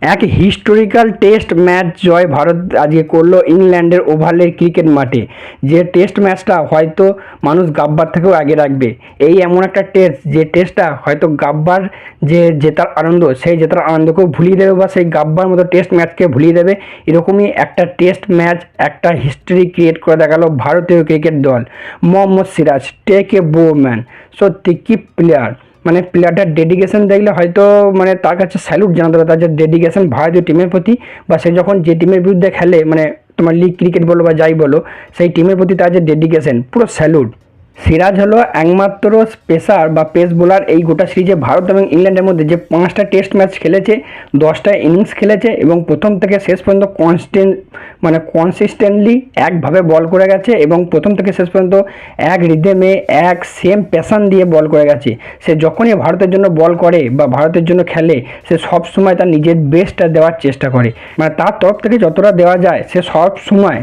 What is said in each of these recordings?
এক historical test match জয় ভারত আজকে করলো ইংল্যান্ডের ওভালের ক্রিকেট মাঠে। যে টেস্ট ম্যাচটা হয়তো মানুষ গাব্বার থেকেও আগে রাখবে। এই এমন একটা টেস্ট, যে টেস্টটা হয়তো গাব্বার যে জেতার আনন্দ, সেই জেতার আনন্দকেও ভুলিয়ে দেবে, বা সেই গাব্বার মতো টেস্ট ম্যাচকে ভুলিয়ে দেবে। এরকমই একটা টেস্ট ম্যাচ একটা হিস্ট্রি ক্রিয়েট করে দেখালো ভারতীয় ক্রিকেট দল। মোহাম্মদ সিরাজ টেক এ বো ম্যান, সত্যি কি প্লেয়ার! মানে প্লেয়ারটার ডেডিকেশন দেখলে হয়তো মানে তার কাছে স্যালুট জানাতে হবে, তার যে ডেডিকেশন ভারতীয় টিমের প্রতি, বা সে যখন যে টিমের বিরুদ্ধে খেলে, মানে তোমার লিগ ক্রিকেট বলো বা যাই বলো, সেই টিমের প্রতি তার যে ডেডিকেশন, পুরো স্যালুট। সিরাজ হলো একমাত্র পেসার বা পেস বোলার এই গোটা সিরিজে ভারত এবং ইংল্যান্ডের মধ্যে যে 5টা টেস্ট ম্যাচ খেলেছে, 10টা ইনিংস খেলেছে এবং প্রথম থেকে শেষ পর্যন্ত কনসিস্টেন্টলি একভাবে বল করে গেছে, এবং প্রথম থেকে শেষ পর্যন্ত এক রিদেমে এক সেম প্যাশন দিয়ে বল করে গেছে। সে যখনই ভারতের জন্য বল করে বা ভারতের জন্য খেলে, সে সব সময় তার নিজের বেস্টটা দেওয়ার চেষ্টা করে। মানে তার তরফ থেকে যতটা দেওয়া যায় সে সব সময়,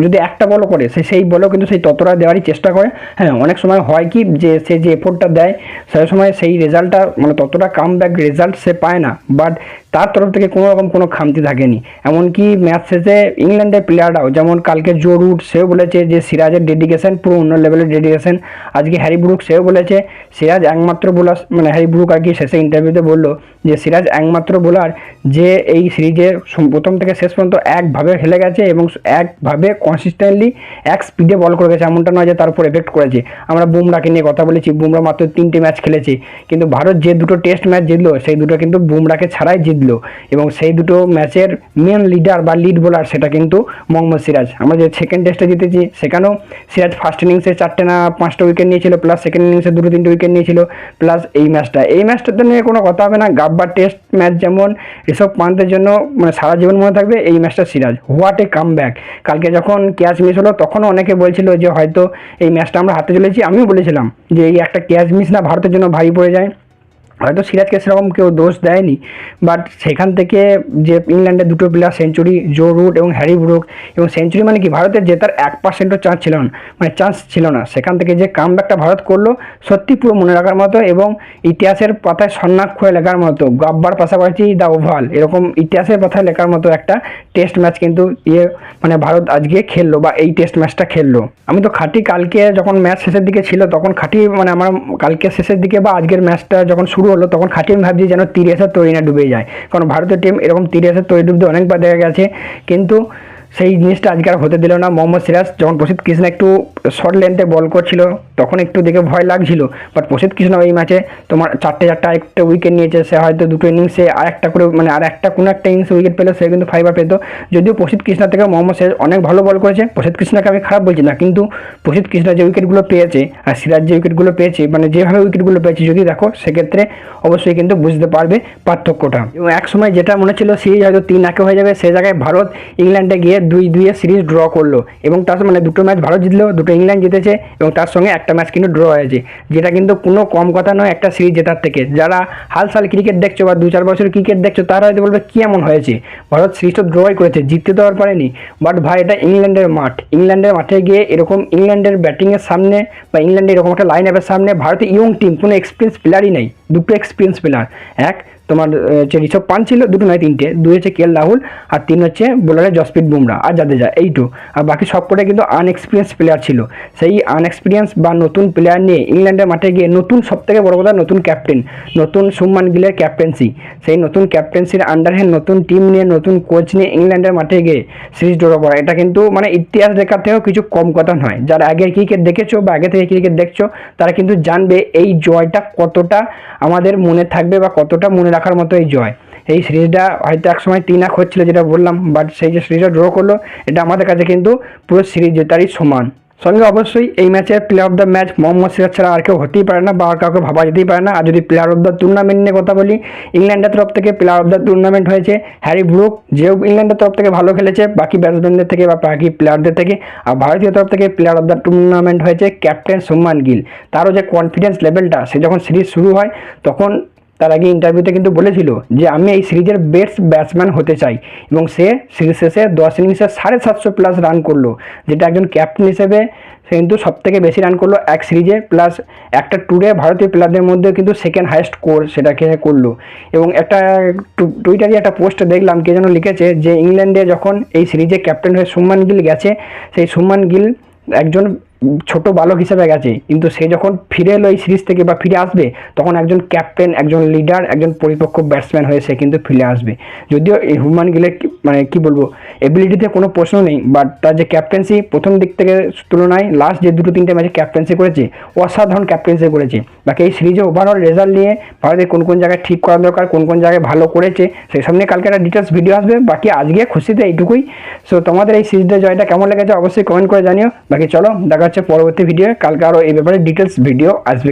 যদি একটা বলও করে সে সেই বলও কিন্তু সেই ততটা দেওয়ারই চেষ্টা করে। হ্যাঁ, অনেক সময় হয় কি যে সে যে এফোর্টটা দেয় সেই সময় সেই রেজাল্টটা মানে ততটা কামব্যাক রেজাল্ট সে পায় না, বাট তার তরফ থেকে কোনো রকম কোনো খামতি থাকেনি। এমনকি ম্যাচ শেষে ইংল্যান্ডের প্লেয়াররাও, যেমন কালকে জো রুট সেও বলেছে যে সিরাজের ডেডিকেশন পুরো অন্য লেভেলের ডেডিকেশন। আজকে হ্যারি ব্রুক সেও বলেছে সিরাজ একমাত্র বোলার, মানে হ্যারি ব্রুক আর কি শেষে ইন্টারভিউতে বললো যে সিরাজ একমাত্র বোলার যে এই সিরিজে প্রথম থেকে শেষ পর্যন্ত একভাবে খেলে গেছে এবং একভাবে কনসিস্টেন্টলি এক স্পিডে বল করে গেছে। এমনটা নয় যে তার উপর এফেক্ট করেছে। আমরা বুমরাকে নিয়ে কথা বলেছি, বুমরা মাত্র 3টে ম্যাচ খেলেছে, কিন্তু ভারত যে দুটো টেস্ট ম্যাচ জিতলো সেই দুটো কিন্তু বুমরাকে ছাড়াই জিতলো, এবং সেই দুটো ম্যাচের মেন লিডার বা লিড বোলার সেটা কিন্তু মোহাম্মদ সিরাজ। আমরা যে সেকেন্ড টেস্টে জিতেছি সেখানেও সিরাজ ফার্স্ট ইনিংসে 4টে না 5টা উইকেট নিয়েছিল, প্লাস সেকেন্ড ইনিংসে 2-3টে উইকেট নিয়েছিল, প্লাস এই ম্যাচটাতে নিয়ে কোনো কথা হবে না। গাব্বার টেস্ট ম্যাচ যেমন ঋষভ পান্তের জন্য মানে সারা জীবন মনে থাকবে, এই ম্যাচটা সিরাজ হোয়াট এ কামব্যাক। কালকে যখন ক্যাচ মিস হলো তখনও অনেকে বলছিল যে হয়তো এই ম্যাচটা আমরা হাতে চলেছি। আমিও বলেছিলাম যে এই একটা ক্যাচ মিস না ভারতের জন্য ভারী পড়ে যায়। হয়তো সিরাজকে সেরকম কেউ দোষ দেয়নি, বাট সেখান থেকে যে ইংল্যান্ডের দুটো প্লেয়ার সেঞ্চুরি, জো রুট এবং হ্যারি ব্রুক, এবং সেঞ্চুরি মানে কি ভারতের জেতার 1%ও চান্স ছিল না। সেখান থেকে যে কামব্যাকটা ভারত করলো সত্যি পুরো মনে রাখার মতো, এবং ইতিহাসের পাতায় স্বর্ণাক্ষরে লেখার মতো। গাব্বার পাশাপাশি দ্য ওভাল, এরকম ইতিহাসের পাতায় লেখার মতো একটা টেস্ট ম্যাচ কিন্তু মানে ভারত আজকে খেললো, বা এই টেস্ট ম্যাচটা খেললো। আমি তো খাঁটি কালকে যখন ম্যাচ শেষের দিকে ছিল তখন খাঁটি মানে আমার কালকে শেষের দিকে বা আজকের ম্যাচটা যখন শুরু হলো তখন খাঁটি আমি ভাবছি যেন তিরেসের তৈরি না ডুবে যায়, কারণ ভারতীয় টিম এরকম তিরেসের তৈরি ডুবতে অনেকবার দেখা গেছে, কিন্তু সেই জিনিসটা আজকে আর হতে দিল না। মোহাম্মদ সিরাজ যখন প্রসিদ্ধ কৃষ্ণা একটু শর্ট লেন্থে বল করছিল তখন একটু দেখে ভয় লাগছিল, বাট প্রসিদ্ধ কৃষ্ণা এই ম্যাচে তোমার 4টে আরেকটা উইকেট নিয়েছে। সে হয়তো দুটো ইনিংসে আর একটা করে মানে আর একটা কোনো একটা ইনিংসে উইকেট পেলে সে কিন্তু ফাইবার পেত। যদিও প্রসিদ্ধ কৃষ্ণা থেকে মোহাম্মদ সিরাজ অনেক ভালো বল করেছে, প্রসিদ্ধ কৃষ্ণাকে আমি খারাপ বলছি না, কিন্তু প্রসিদ্ধ কৃষ্ণা যে উইকেটগুলো পেয়েছে আর সিরাজ যে উইকেটগুলো পেয়েছে, মানে যেভাবে উইকেটগুলো পেয়েছে যদি দেখো সেক্ষেত্রে অবশ্যই কিন্তু বুঝতে পারবে পার্থক্যটা। এবং এক সময় যেটা মনে ছিল সিরিজ হয়তো 3-1 হয়ে যাবে, সেই জায়গায় ভারত ইংল্যান্ডে গিয়ে 2-2 সিরিজ ড্র করলো, এবং তার মানে দুটো ম্যাচ ভারত জিতলো, দুটো ইংল্যান্ড জিতেছে, এবং তার সঙ্গে একটা ম্যাচ কিন্তু ড্র হয়েছে, যেটা কিন্তু কোনো কম কথা নয় একটা সিরিজ জেতার থেকে। যারা হালসাল ক্রিকেট দেখছো বা 2-4 বছর ক্রিকেট দেখছো তারা হয়তো বলবে কি এমন হয়েছে, ভারত সিরিজটা ড্রই করেছে, জিততে তো আর পারেনি। বাট ভাই এটা ইংল্যান্ডের মাঠ, ইংল্যান্ডের মাঠে গিয়ে এরকম ইংল্যান্ডের ব্যাটিংয়ের সামনে বা ইংল্যান্ডের এরকম একটা লাইন আপের সামনে ভারতের ইয়ং টিম, কোনো এক্সপিরিয়েন্স প্লেয়ারই নেই। দুটো এক্সপিরিয়েন্স প্লেয়ার, এক তোমার হচ্ছে ঋষভ পান্ট ছিল, দুটো নয় 3টে, 2 হচ্ছে কে এল রাহুল, আর 3 হচ্ছে বোলারে জসপ্রীত বুমরা আর জাদেজা, এইটু। আর বাকি সব করে কিন্তু আনএক্সপিরিয়েন্স প্লেয়ার ছিল। সেই আনএক্সপিরিয়েন্স বা নতুন প্লেয়ার নিয়ে ইংল্যান্ডের মাঠে গিয়ে নতুন, সবথেকে বড় কথা নতুন ক্যাপ্টেন, নতুন শুভমান গিলের ক্যাপ্টেন্সি, সেই নতুন ক্যাপ্টেন্সির আন্ডারে নতুন টিম নিয়ে নতুন কোচ নিয়ে ইংল্যান্ডের মাঠে গিয়ে সিরিজ ড্র করা, এটা কিন্তু মানে ইতিহাস দেখার থেকেও কিছু কম কথা নয়। যারা আগের ক্রিকেট দেখেছো বা আগে থেকে ক্রিকেট দেখছো তারা কিন্তু জানবে এই জয়টা কতটা আমাদের মনে থাকবে বা কতটা মনে রাখার মতো এই জয়। এই সিরিজটা হয়তো একসময় 3-1 হচ্ছিল যেটা বললাম, বাট সেই যে সিরিজটা ড্র করলো এটা আমাদের কাছে কিন্তু পুরো সিরিজ জেতারই সমান। সঙ্গে অবশ্যই এই ম্যাচের player of the match Mohammad Siraj ছাড়া আর কেউ হতেই পারে না, বা আর কাউকে ভাবা যেতেই পারে না। আর যদি প্লেয়ার অফ দ্য টুর্নামেন্ট নিয়ে কথা বলি, ইংল্যান্ডের তরফ থেকে প্লেয়ার অফ দ্য টুর্নামেন্ট হয়েছে হ্যারি ব্রুক, যেও ইংল্যান্ডের তরফ থেকে ভালো খেলেছে বাকি ব্যাটসম্যানদের থেকে বা বাকি প্লেয়ারদের থেকে। আর ভারতীয় তরফ থেকে প্লেয়ার অফ দ্য টুর্নামেন্ট হয়েছে ক্যাপ্টেন শুভমান গিল। তারও যে কনফিডেন্স লেভেলটা, সে যখন সিরিজ শুরু হয় তখন তার আগে ইন্টারভিউতে কিন্তু বলেছিল যে আমি এই সিরিজের বেস্ট ব্যাটসম্যান হতে চাই, এবং সে সিরিজ শেষে 10 ইনিংসে 750 প্লাস রান করলো, যেটা একজন ক্যাপ্টেন হিসেবে সে কিন্তু সব থেকে বেশি রান করলো এক সিরিজে, প্লাস একটা ট্যুরে ভারতীয় প্লেয়ারদের মধ্যে কিন্তু সেকেন্ড হাইয়েস্ট স্কোর সেটাকে করলো। এবং একটা টুইটারে একটা পোস্ট দেখলাম, কে যেন লিখেছে যে ইংল্যান্ডে যখন এই সিরিজে ক্যাপ্টেন হয়ে শুভমান গিল গেছে, সেই শুভমান গিল একজন ছোট বালক হিসেবে গেছে, কিন্তু সে যখন ফিরে এলো এই সিরিজ থেকে বা ফিরে আসবে, তখন একজন ক্যাপ্টেন, একজন লিডার, একজন পরিপক্ক ব্যাটসম্যান হয়ে সে কিন্তু ফিরে আসবে। যদিও এই শুভমান গিলের মানে কি বলবো, এবিলিটিতে কোনো প্রশ্ন নেই, বাট তার যে ক্যাপ্টেন্সি প্রথম দিক থেকে তুলনায় লাস্ট যে 2-3টে ম্যাচে ক্যাপ্টেন্সি করেছে, অসাধারণ ক্যাপ্টেন্সি করেছে। বাকি এই সিরিজে ওভারঅল রেজাল্ট নিয়ে ভারতের কোন কোন জায়গায় ঠিক করা দরকার, কোন কোন জায়গায় ভালো করেছে, সেই সব নিয়ে কালকে একটা ডিটেলস ভিডিও আসবে। বাকি আজকে খুশিতে এইটুকুই। সো তোমাদের এই সিরিজের জয়টা কেমন লেগেছে অবশ্যই কমেন্ট করে জানিও। বাকি চলো দেখা হচ্ছে পরবর্তী ভিডিও, কালকে আরও এই ব্যাপারে ডিটেলস ভিডিও আসবে।